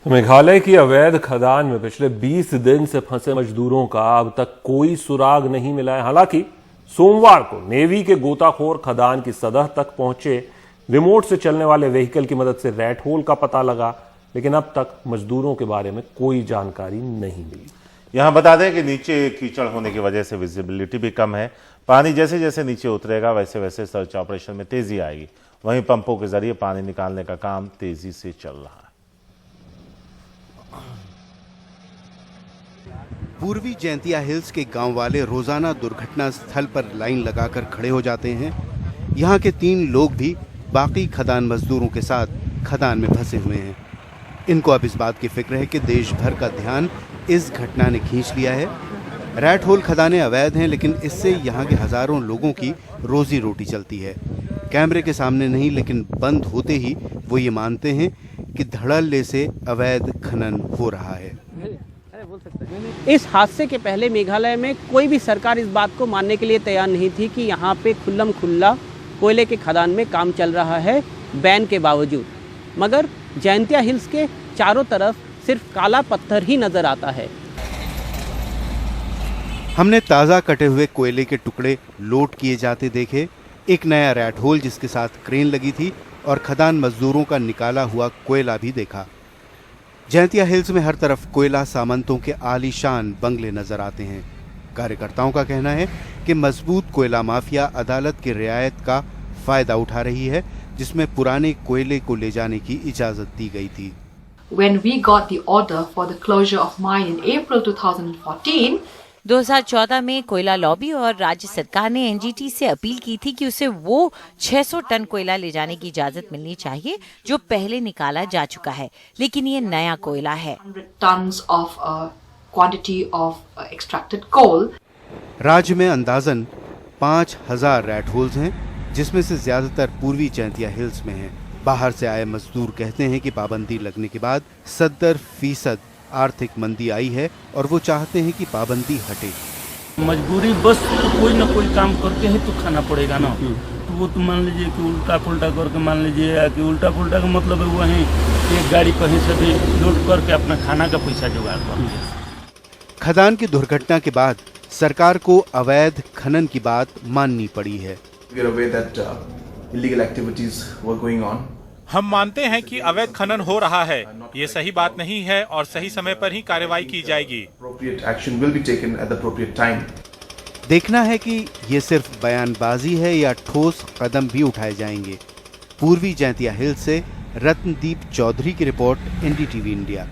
मेघालय की अवैध खदान में पिछले 20 दिन से फंसे मजदूरों का अब तक कोई सुराग नहीं मिला है। हालांकि सोमवार को नेवी के गोताखोर खदान की सतह तक पहुंचे, रिमोट से चलने वाले व्हीकल की मदद से रैट होल का पता लगा, लेकिन अब तक मजदूरों के बारे में कोई जानकारी नहीं मिली। यहां बता दें कि नीचे कीचड़ होने की वजह से विजिबिलिटी भी कम है। पानी जैसे जैसे नीचे उतरेगा वैसे वैसे सर्च ऑपरेशन में तेजी आएगी। वहीं पंपों के जरिए पानी निकालने का काम तेजी से चल रहा है। पूर्वी जैंतिया हिल्स के गांव वाले रोजाना दुर्घटना स्थल पर लाइन लगाकर खड़े हो जाते हैं। यहां के 3 लोग भी बाकी खदान मजदूरों के साथ खदान में फंसे हुए हैं। इनको अब इस बात की फिक्र है कि देश भर का ध्यान इस घटना ने खींच लिया है। रैट होल खदानें अवैध हैं, लेकिन इससे यहां के हजारों लोगों की रोजी रोटी चलती है। कैमरे के सामने नहीं, लेकिन बंद होते ही वो ये मानते हैं कि धड़ल्ले से अवैध खनन हो रहा है। इस हादसे के पहले मेघालय में कोई भी सरकार इस बात को मानने के लिए तैयार नहीं थी कि यहाँ पे खुल्लम खुल्ला कोयले के खदान में काम चल रहा है, बैन के बावजूद। मगर जैंतिया हिल्स के चारों तरफ सिर्फ काला पत्थर ही नजर आता है। हमने ताज़ा कटे हुए कोयले के टुकड़े लोड किए जाते देखे, एक नया रैट होल जिसके साथ क्रेन लगी थी और खदान मजदूरों का निकाला हुआ कोयला भी देखा। जैंतिया हिल्स में हर तरफ कोयला सामंतों के आलीशान बंगले नजर आते हैं। कार्यकर्ताओं का कहना है कि मजबूत कोयला माफिया अदालत की रियायत का फायदा उठा रही है, जिसमें पुराने कोयले को ले जाने की इजाजत दी गई थी। When we got the order for the closure of mine in April 2014, 2014 में कोयला लॉबी और राज्य सरकार ने एनजीटी से अपील की थी कि उसे वो 600 टन कोयला ले जाने की इजाजत मिलनी चाहिए जो पहले निकाला जा चुका है, लेकिन ये नया कोयला है। 100 tons of quantity of extracted coal. राज्य में अंदाजन 5000 रैट होल्स हैं, जिसमें से ज्यादातर पूर्वी जैंतिया हिल्स में हैं। बाहर से आए मजदूर कहते हैं कि पाबंदी लगने के बाद 70% आर्थिक मंदी आई है और वो चाहते हैं कि पाबंदी हटे। मजबूरी बस कोई ना कोई काम करके ही तो खाना पड़ेगा ना। तो वो तो मान लीजिए कि उल्टा पुल्टा करके मान लीजिए कि उल्टा पुल्टा का मतलब है वहीं एक गाड़ी कहीं से भी लोड करके अपना खाना का पैसा जुगाड़ करते। खदान की दुर्घटना के बाद सरकार को अवैध खनन की बात माननी पड़ी है। हम मानते हैं कि अवैध खनन हो रहा है, ये सही बात नहीं है और सही समय पर ही कार्रवाई की जाएगी। देखना है कि ये सिर्फ बयानबाजी है या ठोस कदम भी उठाए जाएंगे। पूर्वी जैंतिया हिल्स से रत्नदीप चौधरी की रिपोर्ट, एनडीटीवी इंडिया।